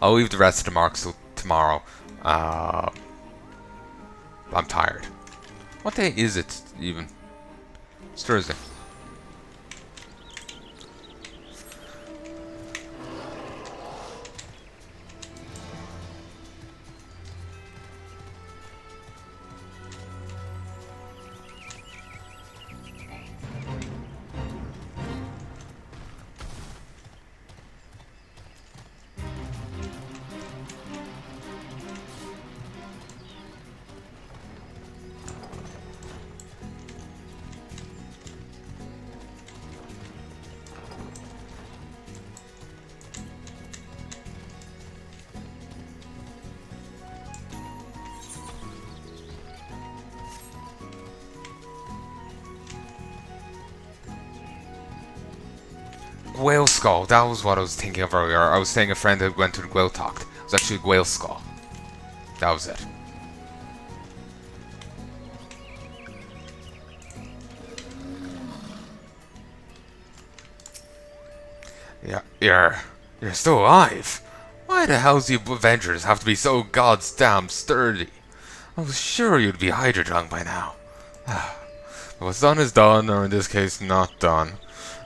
I'll leave the rest of the marks till tomorrow. I'm tired. What day is it even? It's Thursday. Whale skull, that was what I was thinking of earlier. I was saying a friend had went to the Gweltocht. It was actually a whale skull. That was it. Yeah, you're still alive. Why the hell's you Avengers have to be so goddamn sturdy? I was sure you'd be Hydra drunk by now. But what's done is done, or in this case, not done.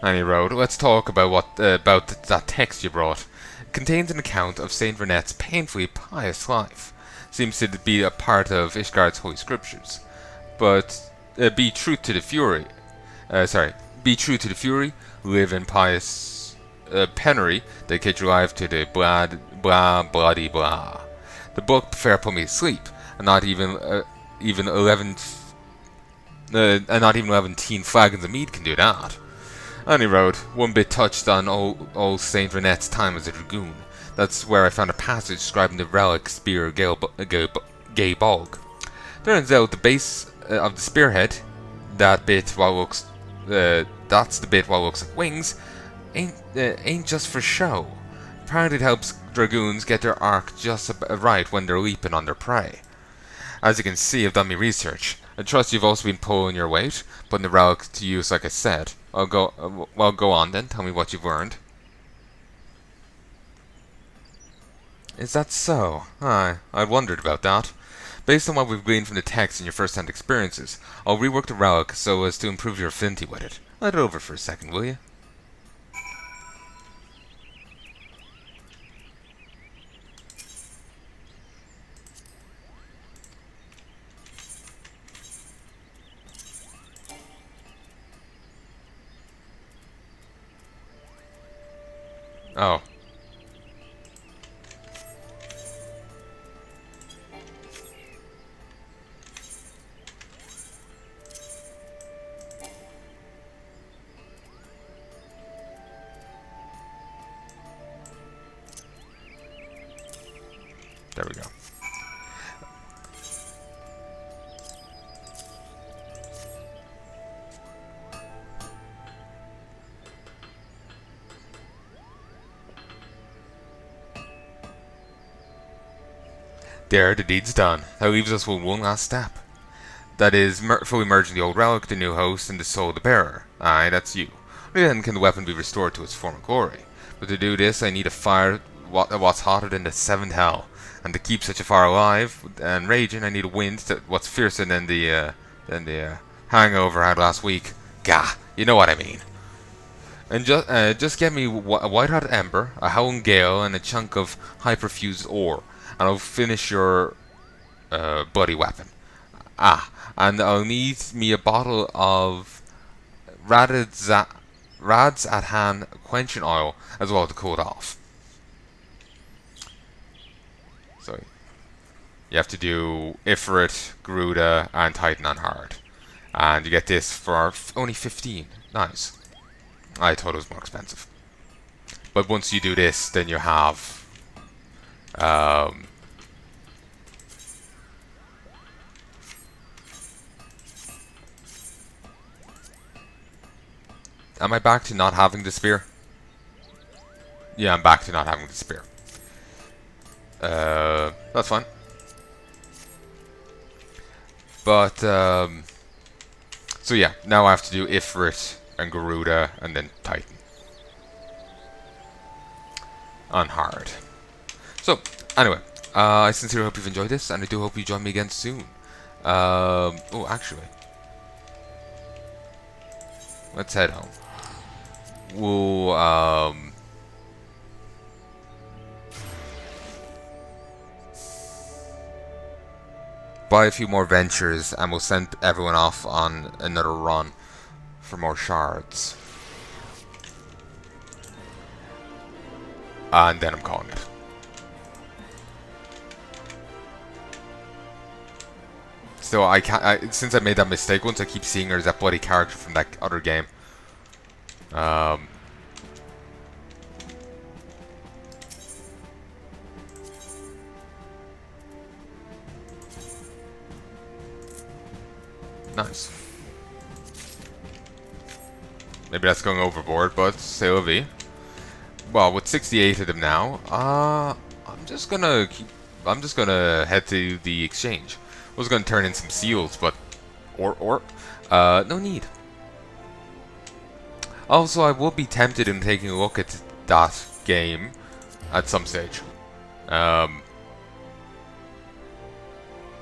Any road, let's talk about that text you brought. It contains an account of Saint Vernet's painfully pious life. Seems to be a part of Ishgard's holy scriptures. But be true to the fury. Be true to the fury. Live in pious penury. Dedicate your life to the bloody blah. The book prefer put me to sleep, and not even 11 flagons of mead can do that. Any road, one bit touched on old Saint Vernet's time as a dragoon. That's where I found a passage describing the relic spear Gay Bog. Turns out the base of the spearhead, that's the bit what looks like wings, ain't just for show. Apparently it helps dragoons get their arc just right when they're leaping on their prey. As you can see, I've done my research. I trust you've also been pulling your weight, putting the relic to use like I said. Go on then, tell me what you've learned. Is that so? Aye, I wondered about that. Based on what we've gleaned from the text and your first-hand experiences, I'll rework the relic so as to improve your affinity with it. Let it over for a second, will you? Oh. There we go. There, the deed's done. That leaves us with one last step. That is, fully merging the old relic, the new host, and the soul of the bearer. Aye, that's you. Only then can the weapon be restored to its former glory. But to do this, I need a fire what's hotter than the seventh hell. And to keep such a fire alive and raging, I need a wind what's fiercer than the hangover I had last week. Gah, you know what I mean. And just get me a white-hot ember, a howling gale, and a chunk of hyperfused ore, and I'll finish your bloody weapon. And I'll need me a bottle of Rad's at hand quenching oil as well to cool it off. So you have to do Ifrit, Garuda, and Titan on hard, and you get this for only 15. Nice. I thought it was more expensive. But once you do this, then you have am I back to not having the spear? Yeah, I'm back to not having the spear. That's fine. But so yeah, now I have to do Ifrit and Garuda and then Titan on hard. So So, anyway, I sincerely hope you've enjoyed this, and I do hope you join me again soon. Oh, actually, let's head home. We'll, buy a few more ventures, and we'll send everyone off on another run for more shards. And then I'm calling it. Still, I can't. Since I made that mistake once, I keep seeing her as that bloody character from that other game. Nice. Maybe that's going overboard, but c'est la vie. Well, with 68 of them now, I'm just gonna head to the exchange. I was gonna turn in some seals, but no need. Also, I will be tempted in taking a look at that game at some stage. I'd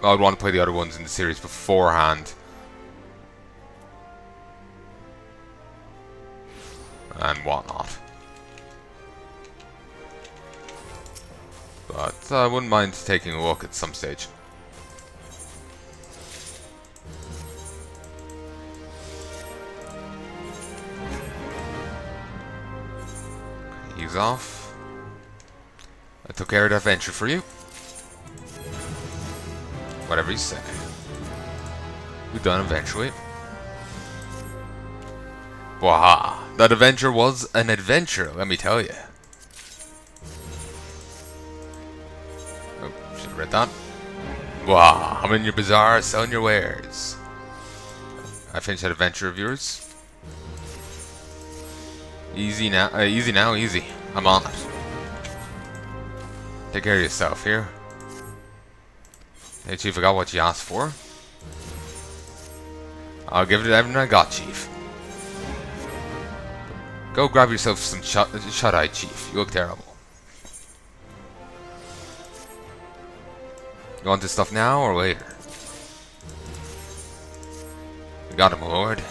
want to play the other ones in the series beforehand. And whatnot. But I wouldn't mind taking a look at some stage. He's off. I took care of that venture for you. Whatever you say. We're done eventually. Waha! That adventure was an adventure, let me tell you. Oh, should have read that. Waha! I'm in your bazaar selling your wares. I finished that adventure of yours. Easy now, easy. I'm on it. Take care of yourself here. Hey, Chief, I got what you asked for. I'll give it everything I got, Chief. Go grab yourself some shut-eye, Chief. You look terrible. You want this stuff now or later? We got it, my lord.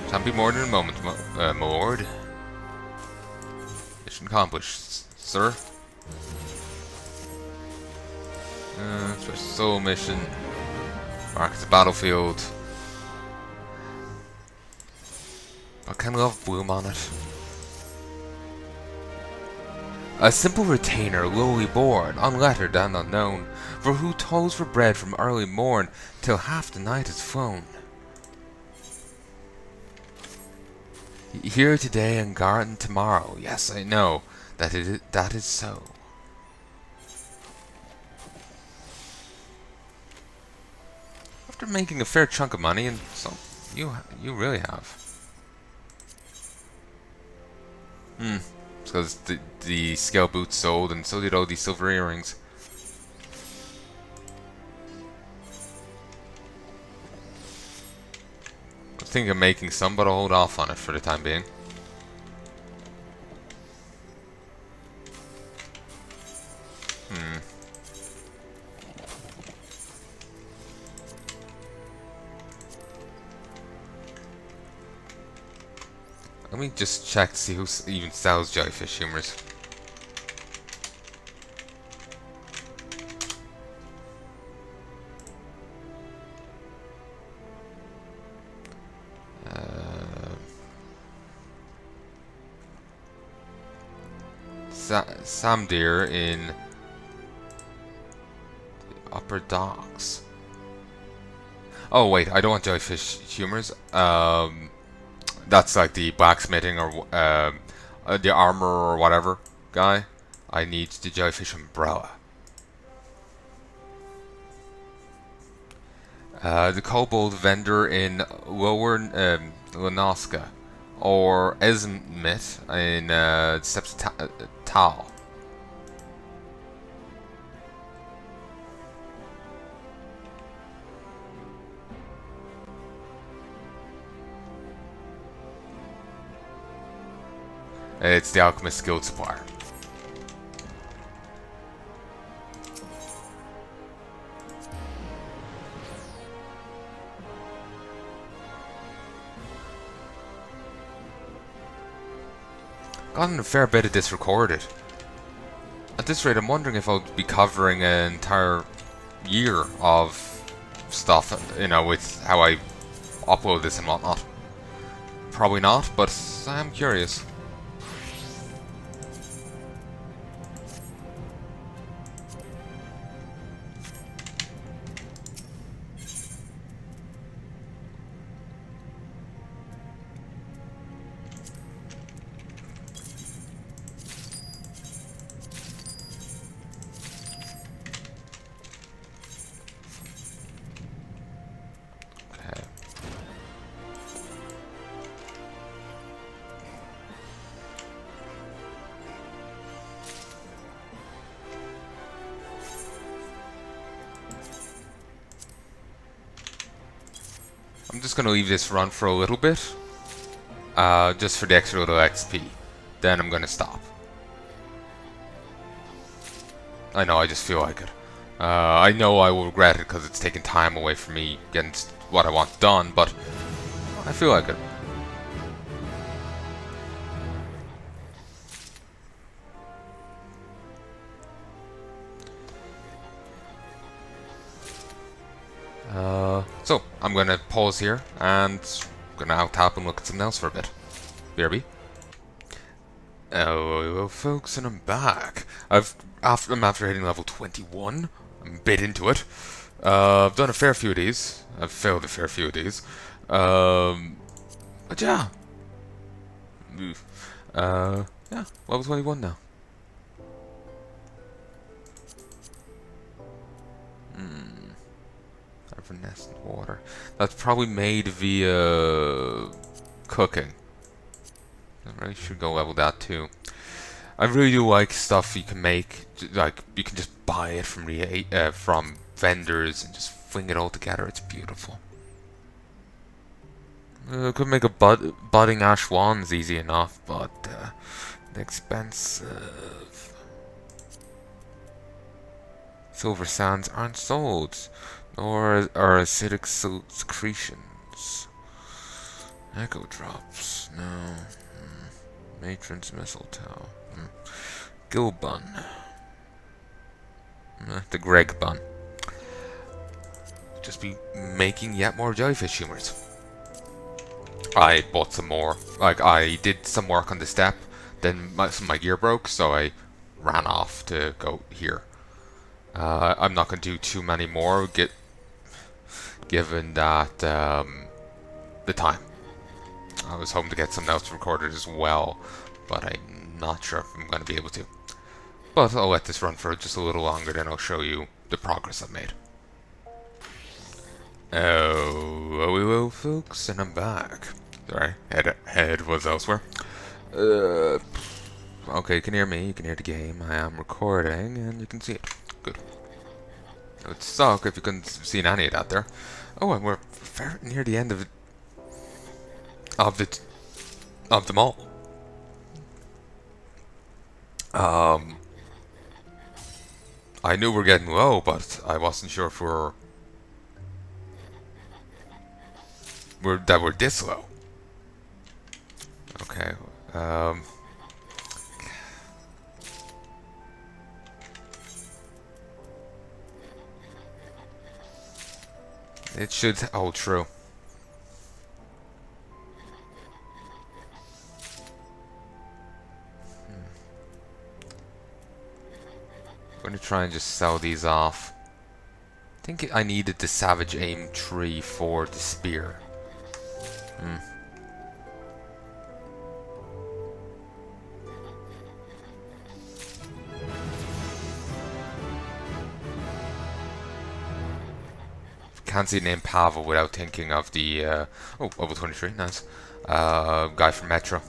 Can't be more than a moment, my lord. Mission accomplished, sir. Special soul mission. Mark the battlefield. I can love bloom on it. A simple retainer, lowly born, unlettered and unknown, for who tolls for bread from early morn till half the night is flown. Here today and garden tomorrow. Yes, I know that that is so. After making a fair chunk of money, and so you really have. It's because the scale boots sold, and so did all these silver earrings. I was thinking of making some, but I'll hold off on it for the time being. Let me just check to see who even sells jellyfish humors. Sam Deer in Upper Docks. Oh wait, I don't want jellyfish humors. That's like the blacksmithing or the armor or whatever guy. I need the jellyfish umbrella. The kobold vendor in Lower Lanoska, or Esmith in Septal. It's the Alchemist Guild Supplier. gotten a fair bit of this recorded. At this rate, I'm wondering if I'll be covering an entire year of stuff, you know, with how I upload this and whatnot. Probably not, but I am curious. I'm just gonna leave this run for a little bit, just for the extra little XP. Then I'm gonna stop. I know, I just feel like it. I know I will regret it because it's taking time away from me getting what I want done, but I feel like it. So, I'm gonna pause here, and I'm gonna out-tap and look at something else for a bit. BRB. Hello folks, and I'm back. I'm after hitting level 21. I'm a bit into it. I've done a fair few of these. I've failed a fair few of these. But yeah. Yeah, level 21 now. Evanescent water. That's probably made via cooking. I really should go level that too. I really do like stuff you can make. Like you can just buy it from vendors and just fling it all together. It's beautiful. Could make a budding ash wands easy enough, but expensive. Silver sands aren't sold, nor are acidic secretions. Echo drops, no. Matron's mistletoe. Gill bun. The Greg bun. Just be making yet more jellyfish humors. I bought some more. Like, I did some work on the step, then some of my gear broke, so I ran off to go here. I'm not going to do too many more, given that the time. I was hoping to get something else recorded as well, but I'm not sure if I'm going to be able to. But I'll let this run for just a little longer, then I'll show you the progress I've made. Hello folks, and I'm back. Sorry, head was elsewhere. Okay, you can hear me, you can hear the game, I am recording, and you can see it. Good. It would suck if you couldn't see any of that there. Oh, and we're very near the end of them all. I knew we're getting low, but I wasn't sure if we're this low. Okay. It should hold true. I'm going to try and just sell these off. I think I needed the Savage Aim tree for the spear. Can't see the name Pavel without thinking of the oh, level 23, nice. Guy from Metro.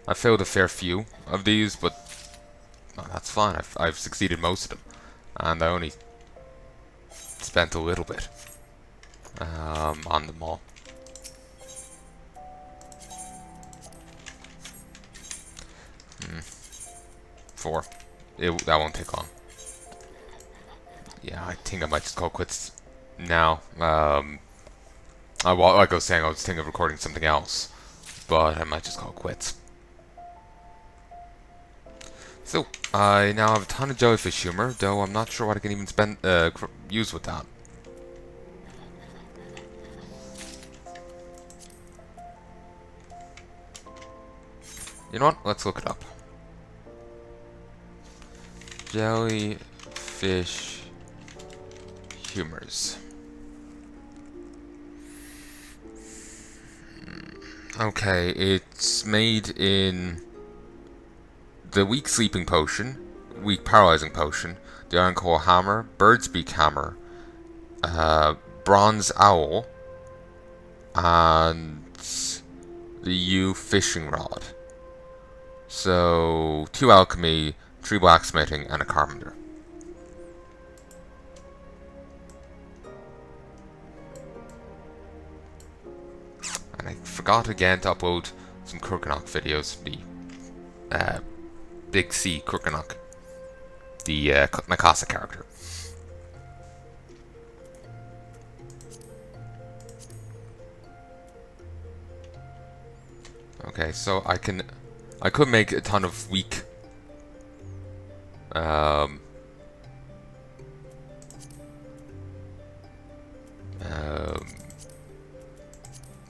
I failed a fair few of these, but that's fine. I've succeeded most of them, and I only spent a little bit on them all. Four. That won't take long. Yeah, I think I might just call quits now. Like I was saying, I was thinking of recording something else, but I might just call quits. So, I now have a ton of jellyfish humor, though I'm not sure what I can even use with that. You know what? Let's look it up. Jellyfish humors. Okay, it's made in the weak sleeping potion, weak paralyzing potion, the iron core hammer, bird's beak hammer, bronze owl, and the U fishing rod. So 2 alchemy, 3 blacksmithing, and a carpenter. And I forgot again to upload some Kurkanok videos. The Big C Kurkanok, the Mikasa character. Okay, so I could make a ton of weak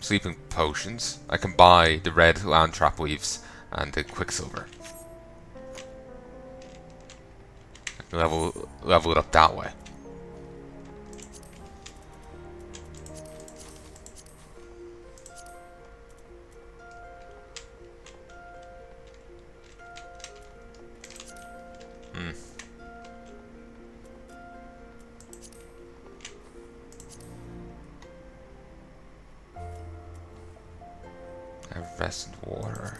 sleeping potions. I can buy the red land trap weaves and the quicksilver. Level it up that way. Effervescent water.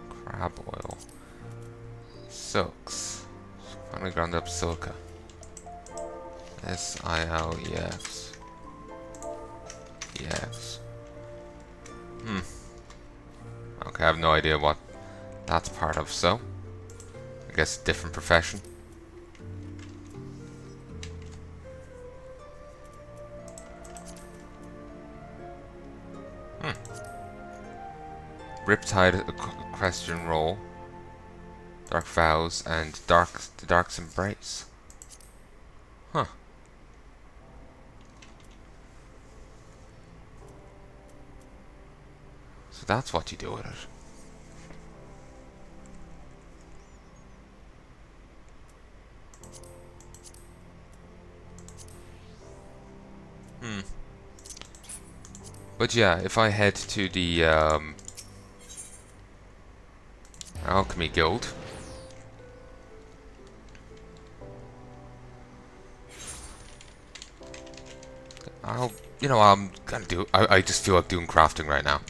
Crab oil. Silks. Finely ground up silica. SILEX. EX. Okay, I have no idea what that's part of, so I guess a different profession. Riptide Equestrian Roll, Dark Vows, and the Dark's Embrace. Huh. So that's what you do with it. But yeah, if I head to the Alchemy Guild, I'm gonna do. I just feel like doing crafting right now.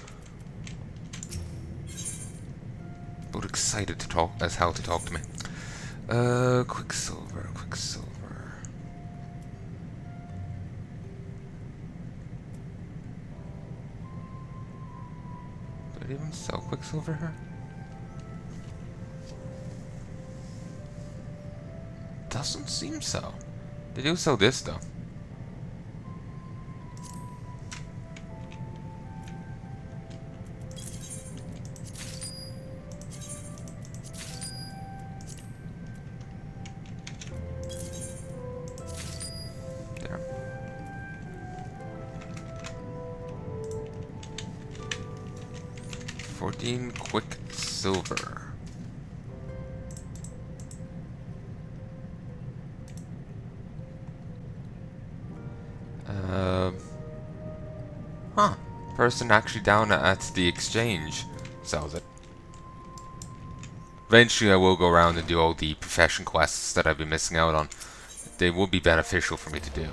But excited to talk as hell to talk to me. Quicksilver. Do they even sell quicksilver here? Doesn't seem so. They do sell this though. There. $14 quicksilver. Person actually down at the exchange sells it. Eventually I will go around and do all the profession quests that I've been missing out on. They would be beneficial for me to do.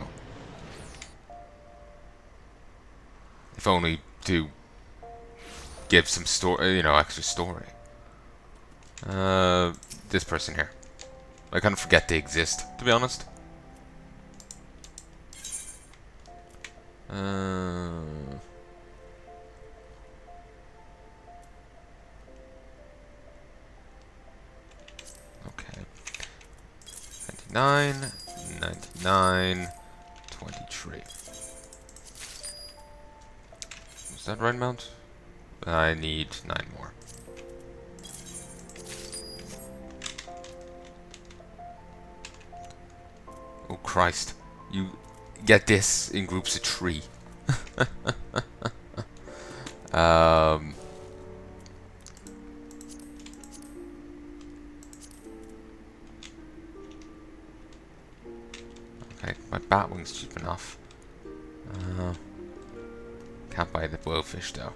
If only to give some story, extra story. This person here. I kind of forget they exist, to be honest. Okay. 99, 99, 23. Is that right amount? I need 9 more. Oh Christ. You get this in groups of 3. Okay, my batwing's cheap enough. Can't buy the blowfish though.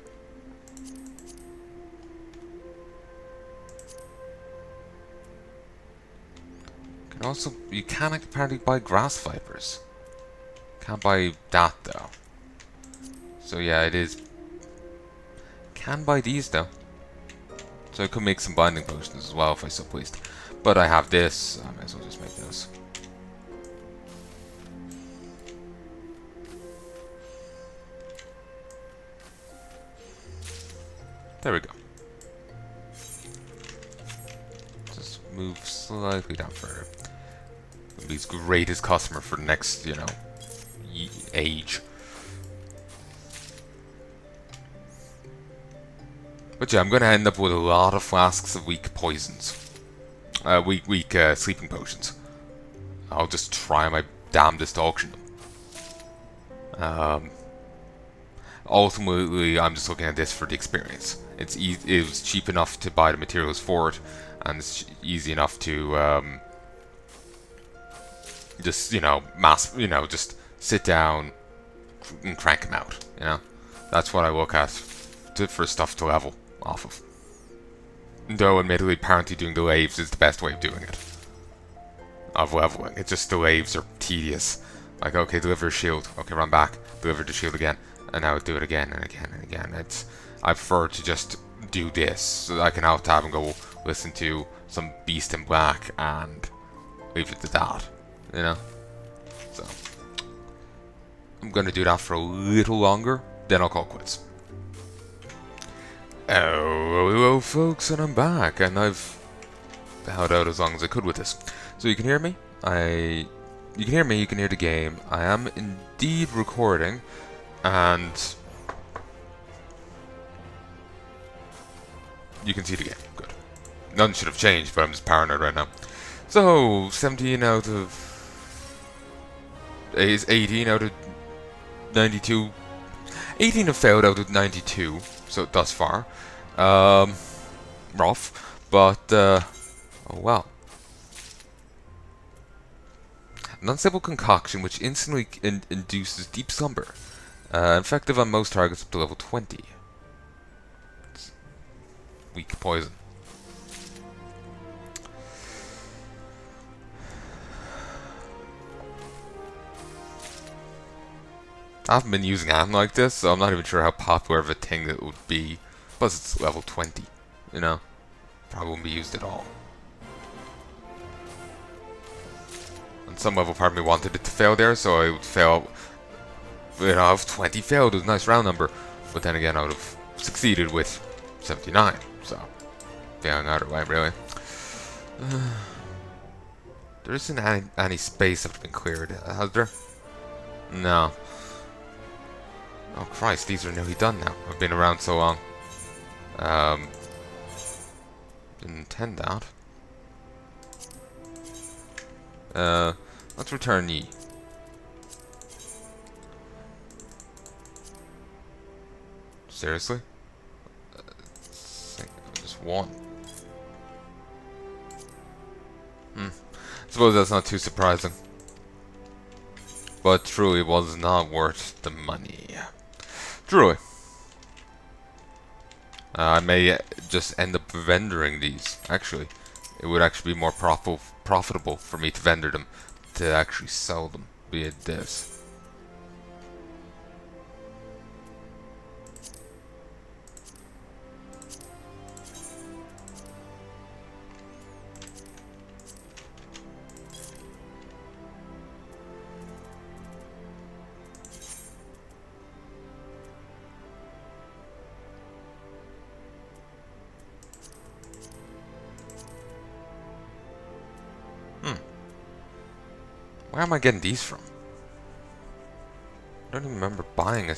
Can also, you can apparently buy grass vipers. Can't buy that though. So yeah, it is. Can buy these though. So I could make some binding potions as well if I so pleased. But I have this, I might as well just make this. There we go. Just move slightly down further. He's greatest customer for the next, you know, age. But yeah, I'm gonna end up with a lot of flasks of weak poisons. Weak sleeping potions. I'll just try my damnedest to auction them. Ultimately, I'm just looking at this for the experience. It was cheap enough to buy the materials for it, and it's easy enough to just, you know, just sit down and crank them out. You know, that's what I look at for stuff to level off of. Though, admittedly, apparently doing the laves is the best way of doing it. Of leveling. It's just the laves are tedious. Like, okay, deliver a shield. Okay, run back. Deliver the shield again. And now do it again and again and again. I prefer to just do this. So I can alt-tab and go listen to some Beast in Black and leave it to that. You know? So, I'm gonna do that for a little longer, then I'll call quits. Hello folks, and I'm back, and I've held out as long as I could with this. So you can hear me? You can hear me, you can hear the game. I am indeed recording, and you can see the game. Good. None should have changed, but I'm just paranoid right now. So, 17 out of... is 18 out of 92. 18 have failed out of 92, so thus far. Rough, but, oh well. An unstable concoction which instantly induces deep slumber. Effective on most targets up to level 20. It's weak poison. I haven't been using AM like this, so I'm not even sure how popular of a thing it would be. Plus it's level 20, you know? Probably wouldn't be used at all. On some level part of me wanted it to fail there, so I would fail. You know, if 20 failed, it was a nice round number. But then again, I would have succeeded with 79, so failing either way, really. There isn't any space that has been cleared, has there? No. Oh Christ, these are nearly done now. I've been around so long. Didn't intend that. Let's return ye. Seriously? Just one. Suppose that's not too surprising. But truly it was not worth the money. Truly. I may just end up vendoring these. Actually, it would actually be more profitable for me to vendor them to actually sell them, be it this. Where am I getting these from? I don't even remember buying them.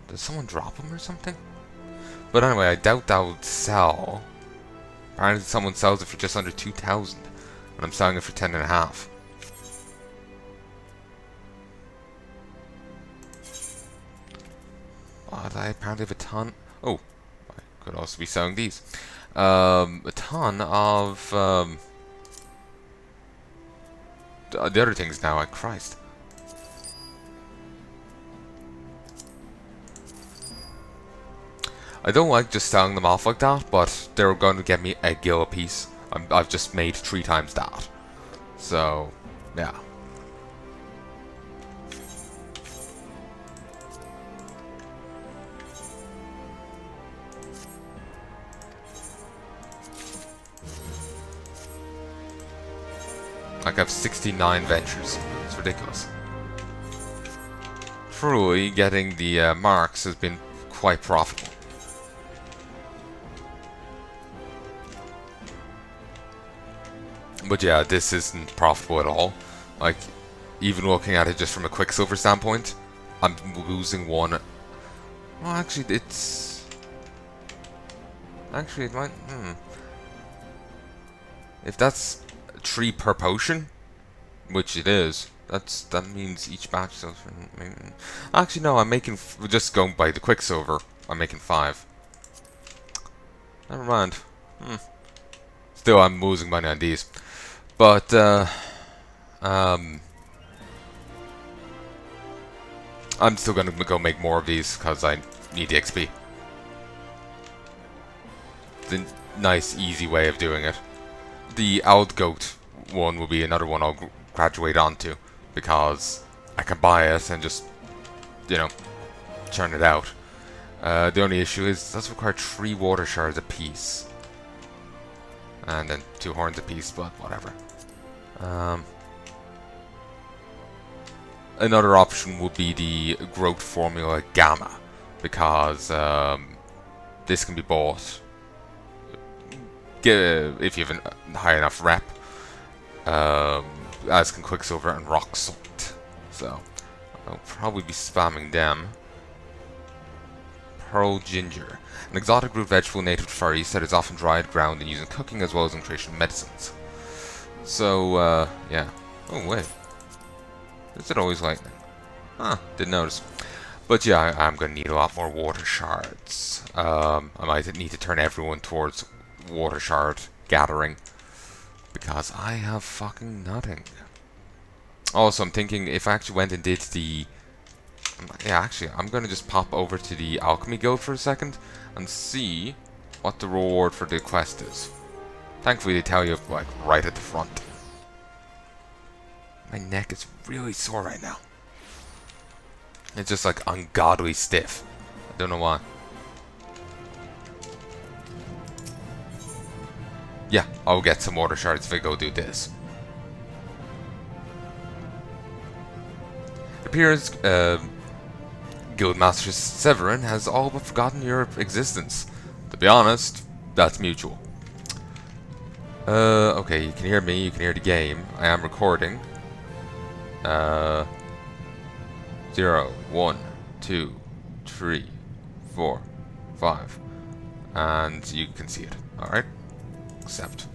Did someone drop them or something? But anyway, I doubt that would sell. Apparently someone sells it for just under 2,000. And I'm selling it for 10.5. But I apparently have a ton. Oh, I could also be selling these. A ton of the other things now. Like Christ. I don't like just selling them off like that, but they're going to get me a gil a piece. I've just made 3 times that. So, yeah. Like I have 69 ventures. It's ridiculous. Truly, getting the marks has been quite profitable. But yeah, this isn't profitable at all. Like, even looking at it just from a Quicksilver standpoint, I'm losing 1. Well, actually, it's... Actually, it might... If that's 3 per potion, which it is, that means each batch sells for... Actually, no, I'm making... Just going by the Quicksilver, I'm making 5. Never mind. Still, I'm losing money on these. But, I'm still gonna go make more of these, because I need the XP. The nice, easy way of doing it. The Goat one will be another one I'll graduate onto, because I can buy it and just, you know, churn it out. The only issue is, that's required 3 water shards a piece. And then 2 horns a piece, but whatever. Another option would be the growth formula Gamma, because this can be bought if you have a high enough rep, as can Quicksilver and Rock Salt. So I'll probably be spamming them. Pearl Ginger, an exotic root vegetable native to Far East that is often dried, ground, and used in cooking as well as in creation of medicines. So, yeah. Oh, wait. Is it always lightning? Huh, didn't notice. But yeah, I'm gonna need a lot more water shards. I might need to turn everyone towards water shard gathering, because I have fucking nothing. Also, I'm thinking if I actually went and did the... Yeah, actually, I'm gonna just pop over to the Alchemy Guild for a second and see what the reward for the quest is. Thankfully, they tell you, like, right at the front. My neck is really sore right now. It's just, like, ungodly stiff. I don't know why. Yeah, I'll get some water shards if I go do this. It appears, Guildmaster Severin has all but forgotten your existence. To be honest, that's mutual. Okay, you can hear me, you can hear the game. I am recording. 0, 1, 2, 3, 4, 5. And you can see it. Alright? Accept.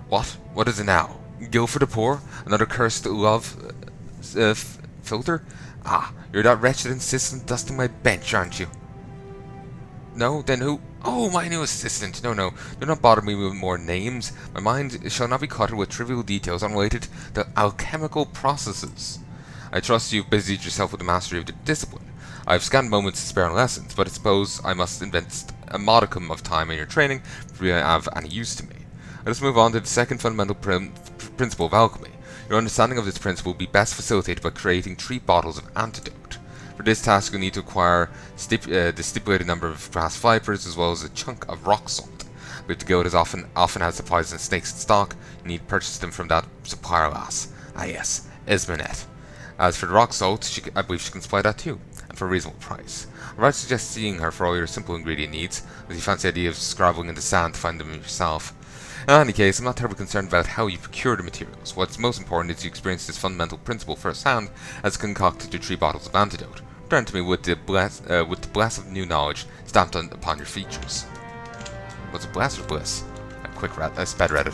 What? What is it now? Guild for the Poor? Another cursed Ul'dah filter? Ah, you're that wretched assistant dusting my bench, aren't you? No? Then who? Oh, my new assistant. No, do not bother me with more names. My mind shall not be cluttered with trivial details unrelated to alchemical processes. I trust you've busied yourself with the mastery of the discipline. I have scant moments to spare on lessons, but I suppose I must invest a modicum of time in your training before you have any use to me. Let us move on to the second fundamental principle of alchemy. Your understanding of this principle will be best facilitated by creating 3 bottles of antidote. For this task, you'll need to acquire the stipulated number of grass vipers as well as a chunk of rock salt. But the guild often has supplies and snakes in stock. You need to purchase them from that supplier lass. Ah yes, Esmenet. As for the rock salt, I believe she can supply that too. for a reasonable price. I would suggest seeing her for all your simple ingredient needs, as you fancy the idea of scrabbling in the sand to find them yourself. In any case, I'm not terribly concerned about how you procure the materials. What's most important is you experience this fundamental principle firsthand as concocted your 3 bottles of antidote. Return to me with the bless of new knowledge stamped upon your features. What's it, bless or bliss? A quick sped read it.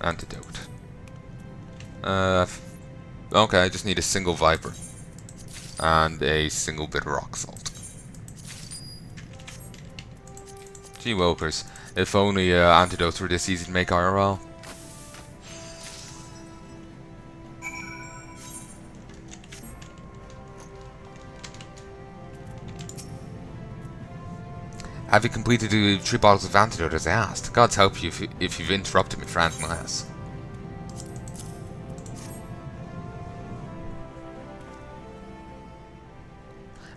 Antidote. Okay, I just need a single viper. And a single bit of rock salt. Gee wilkers, if only antidotes were this easy to make IRL. Have you completed the 3 bottles of antidote as I asked? God's help you if you've interrupted me for anything less.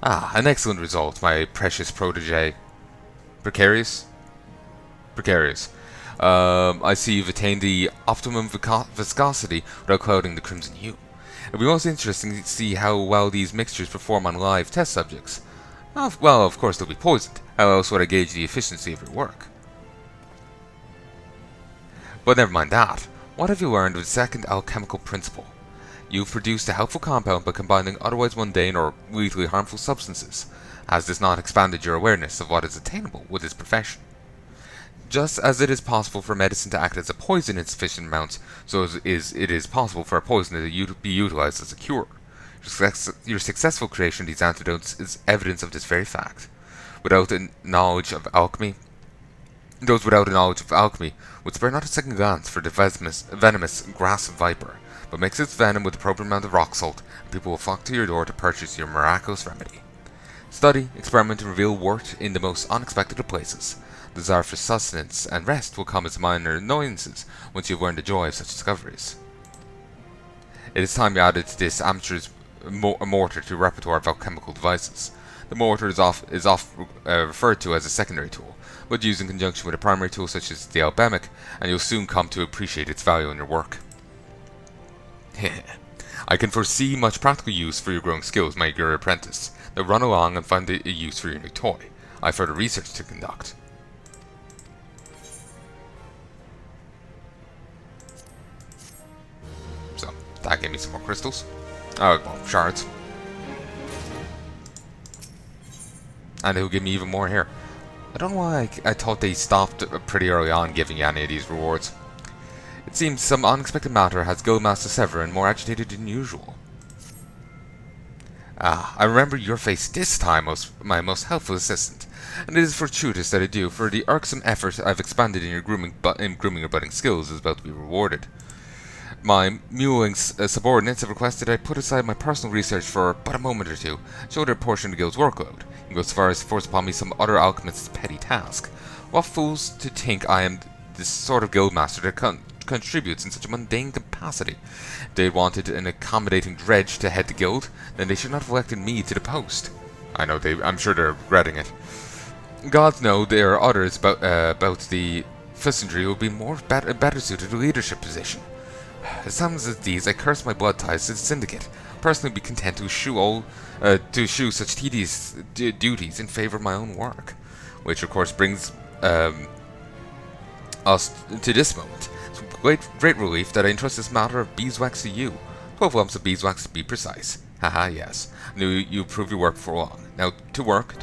Ah, an excellent result, my precious protege. Precarious? Precarious. I see you've attained the optimum viscosity without clouding the crimson hue. It'll be most interesting to see how well these mixtures perform on live test subjects. Well, of course they'll be poisoned. How else would I gauge the efficiency of your work? But never mind that. What have you learned of the second alchemical principle? You've produced a helpful compound by combining otherwise mundane or lethally harmful substances. Has this not expanded your awareness of what is attainable with this profession? Just as it is possible for medicine to act as a poison in sufficient amounts, so it is possible for a poison to be utilized as a cure. Your successful creation of these antidotes is evidence of this very fact. Without a knowledge of alchemy, those without a knowledge of alchemy would spare not a second glance for the venomous grass viper, but mix its venom with the proper amount of rock salt, and people will flock to your door to purchase your miraculous remedy. Study, experiment, and reveal worth in the most unexpected of places. Desire for sustenance and rest will come as minor annoyances once you have learned the joy of such discoveries. It is time you added to this amateur's mortar to a repertoire of alchemical devices. The mortar is often referred to as a secondary tool, but used in conjunction with a primary tool such as the alchemic, and you'll soon come to appreciate its value in your work. I can foresee much practical use for your growing skills, my eager apprentice. Now run along and find a use for your new toy. I have further research to conduct. So, that gave me some more crystals. Oh, well, shards. And he'll give me even more here. I don't know why I thought they stopped pretty early on giving you any of these rewards. It seems some unexpected matter has Guildmaster Severin more agitated than usual. Ah, I remember your face this time, my most helpful assistant, and it is fortuitous that I do, for the irksome effort I've expended in grooming your budding skills is about to be rewarded. My mewling subordinates have requested I put aside my personal research for but a moment or two, show their portion of the guild's workload, and go as far as to force upon me some other alchemist's petty task. What fools to think I am this sort of guildmaster that contributes in such a mundane capacity. If they had wanted an accommodating dredge to head the guild, then they should not have elected me to the post. I'm sure they're regretting it. Gods know there are others about the Fusandry who will be better suited to a leadership position. At times as these, I curse my blood ties to the syndicate. Personally, be content to eschew such tedious duties in favor of my own work, which of course brings us to this moment. It's great relief that I entrust this matter of beeswax to you. 12 lumps of beeswax to be precise. Haha, yes. I knew you proved your work before long. Now, to work.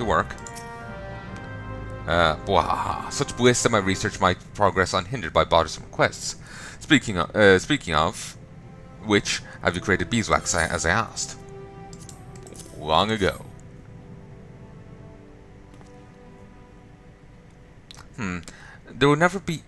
Such bliss that my research might progress unhindered by bothersome requests. Speaking of which, have you created beeswax as I asked? Long ago. There will never be,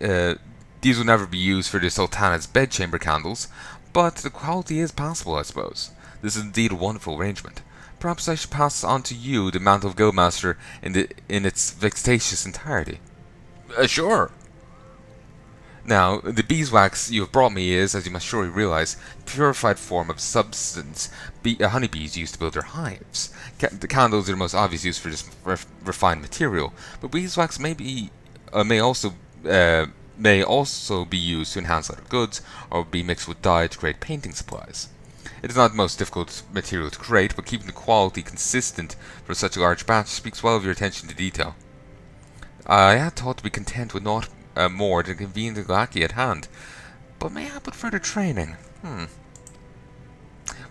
these will never be used for the Sultana's bedchamber candles, but the quality is passable, I suppose. This is indeed a wonderful arrangement. Perhaps I should pass on to you the mantle of Guildmaster in its vexatious entirety. Sure. Now, the beeswax you have brought me is, as you must surely realize, a purified form of substance honeybees use to build their hives. The candles are the most obvious use for this refined material, but beeswax may be uh, may also be used to enhance other goods, or be mixed with dye to create painting supplies. It is not the most difficult material to create, but keeping the quality consistent for such a large batch speaks well of your attention to detail. I had thought to be content with naught more than convenient lackey at hand, but mayhap with further training.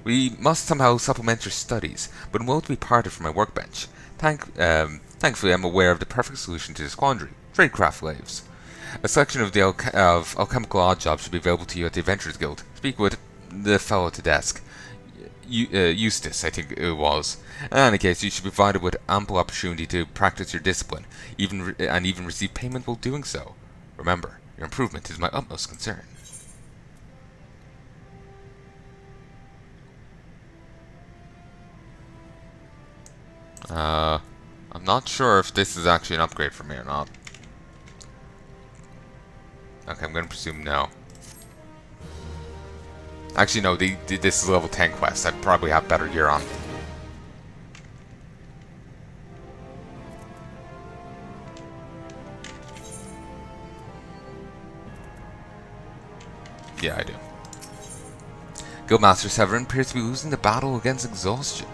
We must somehow supplement your studies, but won't be parted from my workbench. Thankfully, I'm aware of the perfect solution to this quandary: tradecraft laves. A selection of the alchemical odd jobs should be available to you at the Adventurers Guild. Speak with the fellow at the desk. Eustace, I think it was. In any case, you should be provided with ample opportunity to practice your discipline, and even receive payment while doing so. Remember, your improvement is my utmost concern. I'm not sure if this is actually an upgrade for me or not. Okay, I'm gonna presume no. Actually, no, this is a level 10 quest. I'd probably have better gear on. Yeah, I do. Guildmaster Severin appears to be losing the battle against exhaustion.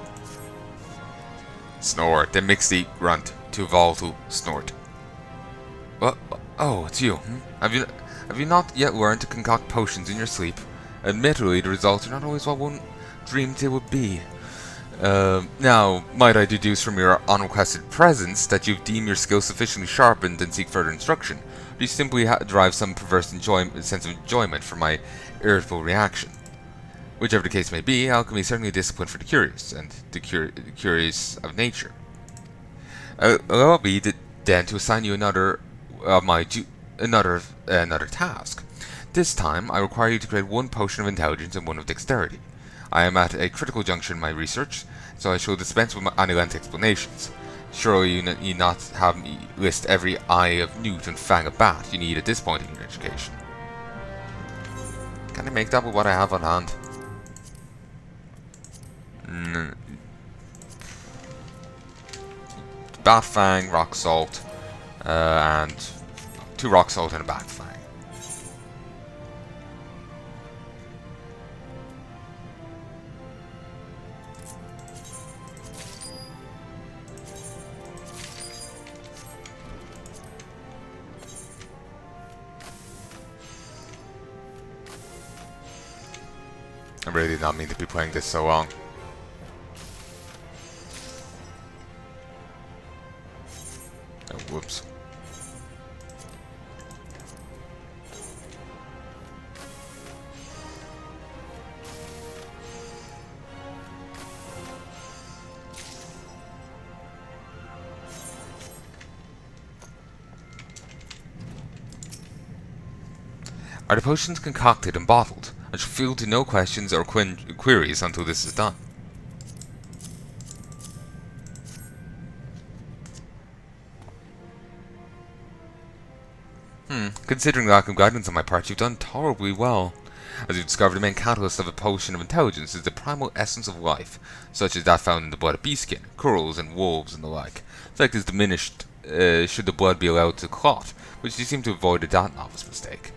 Snort, then Miqo'te grunt to evolve to snort. What? Oh, it's you. Have you not yet learned to concoct potions in your sleep? Admittedly, the results are not always what one dreamed they would be. Now, might I deduce from your unrequested presence that you've deemed your skills sufficiently sharpened and seek further instruction? Or do you simply derive some perverse sense of enjoyment from my irritable reaction? Whichever the case may be, alchemy is certainly a discipline for the curious, and the curious of nature. Allow me then to assign you another task. This time, I require you to create one potion of intelligence and one of dexterity. I am at a critical juncture in my research, so I shall dispense with any lengthy explanations. Surely you need not have me list every eye of newt and fang of bat you need at this point in your education. Can I make that with what I have on hand? Bat fang, rock salt, and 2 rock salt and a bat fang. I really did not mean to be playing this so long. Oh, whoops. Are the potions concocted and bottled? I shall field to no questions or queries until this is done. Considering the lack of guidance on my part, you've done tolerably well. As you've discovered, the main catalyst of a potion of intelligence is the primal essence of life, such as that found in the blood of beastskin, corals, and wolves, and the like. The effect is diminished should the blood be allowed to clot, which you seem to have avoided that novice mistake.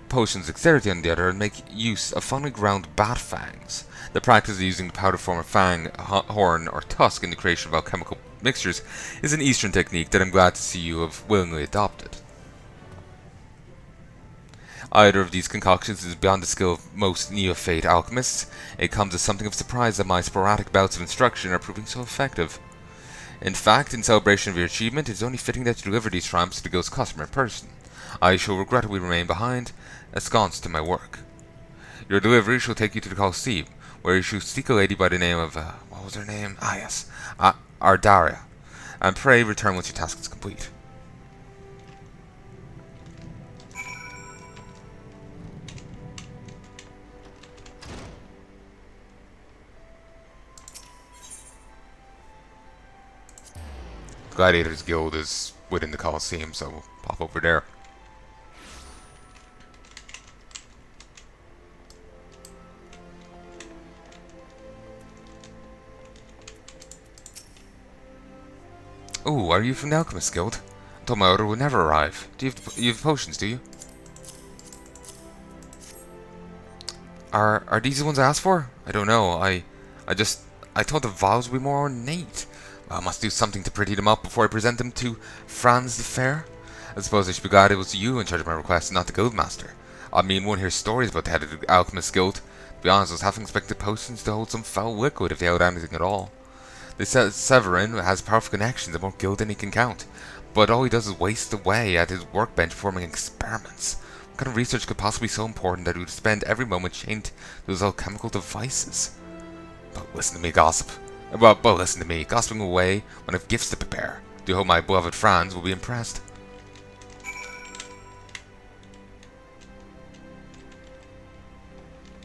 Potions of dexterity, on the other hand, make use of finely ground bat fangs. The practice of using the powder form of fang, horn, or tusk in the creation of alchemical mixtures is an Eastern technique that I'm glad to see you have willingly adopted. Either of these concoctions is beyond the skill of most neophyte alchemists. It comes as something of surprise that my sporadic bouts of instruction are proving so effective. In fact, in celebration of your achievement, it is only fitting that you deliver these triumphs to the guild's customer in person. I shall regrettably remain behind, ensconced to my work. Your delivery shall take you to the Colosseum, where you shall seek a lady by the name of, what was her name? Ah, yes, Ardaria. And pray return once your task is complete. Gladiators Guild is within the Colosseum, so we'll pop over there. Oh, are you from the Alchemist Guild? Told my order would never arrive. You have potions, do you? Are these the ones I asked for? I don't know. I thought the vials would be more ornate. Well, I must do something to pretty them up before I present them to Franz the Fair. I suppose I should be glad it was you in charge of my request, not the Guildmaster. I mean, one hears stories about the head of the Alchemist Guild. To be honest, I was half expected potions to hold some foul liquid if they held anything at all. They said Severin has powerful connections and more guild than he can count, but all he does is waste away at his workbench performing experiments. What kind of research could possibly be so important that he would spend every moment chained to those alchemical devices? But listen to me, gossip. Well, listen to me, gossiping away when I have gifts to prepare. Do hope my beloved Franz will be impressed.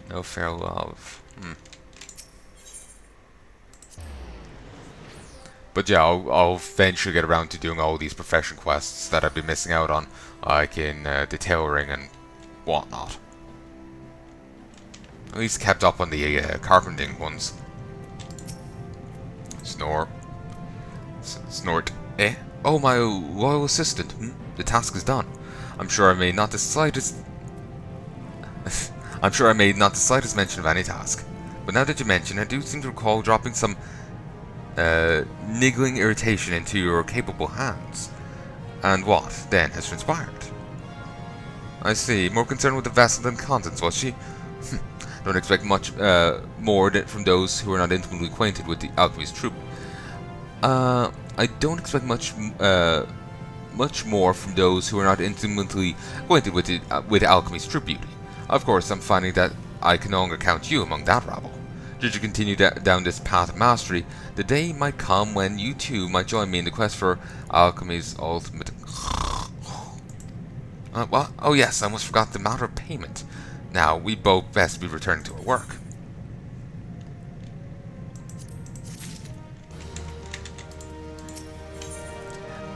No fair love. But yeah, I'll eventually get around to doing all these profession quests that I've been missing out on, like in the tailoring and whatnot. At least kept up on the carpenting ones. Snort. Snort. Eh? Oh, my loyal assistant. The task is done. I'm sure I made not the slightest... I'm sure I made not the slightest mention of any task. But now that you mention, I do seem to recall dropping some niggling irritation into your capable hands. And what, then, has transpired? I see. More concerned with the vessel than contents, was she? Don't expect much more from those who are not intimately acquainted with the Alchemy's troop. I don't expect much more from those who are not intimately acquainted with Alchemy's true beauty. Of course, I'm finding that I can no longer count you among that rabble. Should you continue down this path of mastery, the day might come when you too might join me in the quest for Alchemy's ultimate... What? Oh yes, I almost forgot the matter of payment. Now, we both best be returning to our work.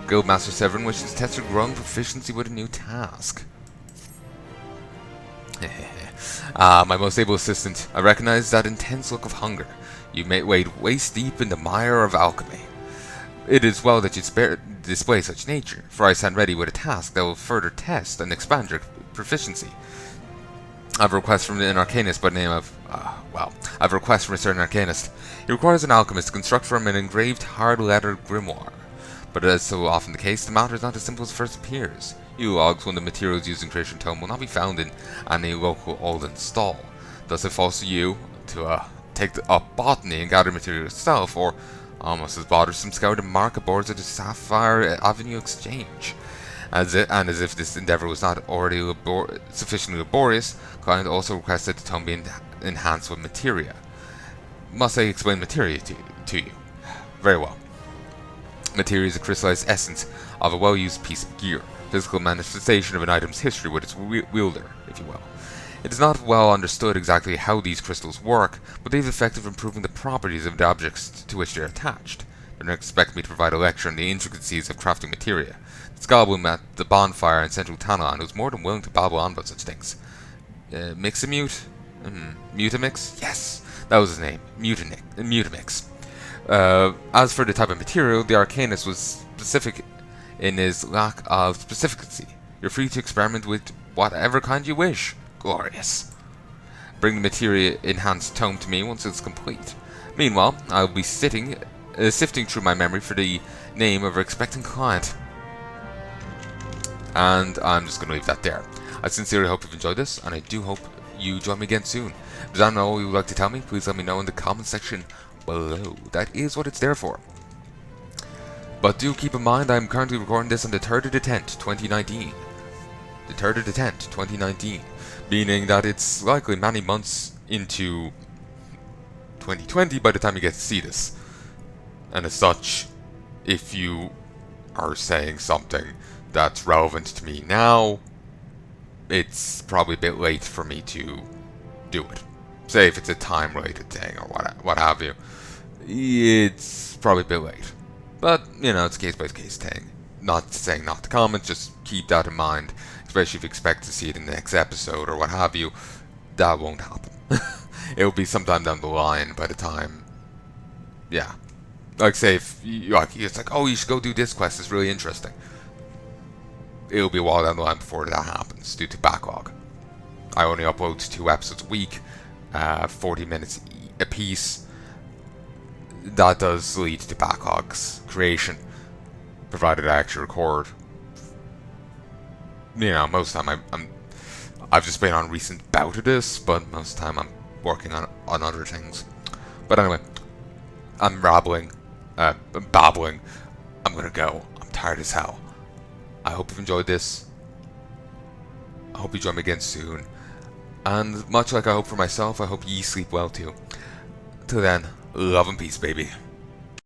Guildmaster Severin wishes to test your growing proficiency with a new task. My most able assistant, I recognize that intense look of hunger. You may wade waist deep in the mire of alchemy. It is well that you display such nature, for I stand ready with a task that will further test and expand your proficiency. I have a request from an arcanist by the name of... I have a request from a certain arcanist. He requires an alchemist to construct from an engraved hard-letter grimoire. But as so often the case, the matter is not as simple as it first appears. You logs, one of the materials used in creation tome, will not be found in any local Ul'dah stall. Thus it falls to you to take up botany and gather material yourself, or almost as bothersome, scour the market boards of the Sapphire Avenue Exchange. As if this endeavour was not already sufficiently laborious, client also requested the tome be enhanced with materia. Must I explain materia to you? Very well. Materia is a crystallized essence of a well-used piece of gear, physical manifestation of an item's history with its wielder, if you will. It is not well understood exactly how these crystals work, but they have the effect of improving the properties of the objects to which they are attached. Don't expect me to provide a lecture on the intricacies of crafting materia. This goblin at the bonfire in central Palanai was more than willing to babble on about such things. Mixamute? Mutamix? Yes, that was his name. Mutamix. As for the type of material, the Arcanist was specific in his lack of specificity. You're free to experiment with whatever kind you wish. Glorious. Bring the materia enhanced tome to me once it's complete. Meanwhile, I'll be sifting through my memory for the name of our expectant client. And I'm just going to leave that there. I sincerely hope you've enjoyed this, and I do hope you join me again soon. If there's all you would like to tell me, please let me know in the comment section below. That is what it's there for. But do keep in mind I'm currently recording this on the 3rd of the 10th, 2019. The 3rd of the 10th, 2019. Meaning that it's likely many months into 2020 by the time you get to see this. And as such, if you are saying something that's relevant to me now, it's probably a bit late for me to do it. Say if it's a time-related thing or what have you, it's probably a bit late. But, you know, it's a case-by-case thing. Not saying not to comment, just keep that in mind, especially if you expect to see it in the next episode or what have you. That won't happen. It'll be sometime down the line by the time, yeah. Like say if, it's like, oh, you should go do this quest, it's really interesting. it'll be a while down the line before that happens due to backlog. I only upload 2 episodes a week, 40 minutes a piece. That does lead to backlogs creation, provided I actually record. Most of the time I've just been on recent bout of this, but most of the time I'm working on other things. But anyway, I'm babbling. I'm gonna go. I'm tired as hell. I hope you've enjoyed this. I hope you join me again soon. And much like I hope for myself, I hope ye sleep well too. Till then, love and peace, baby.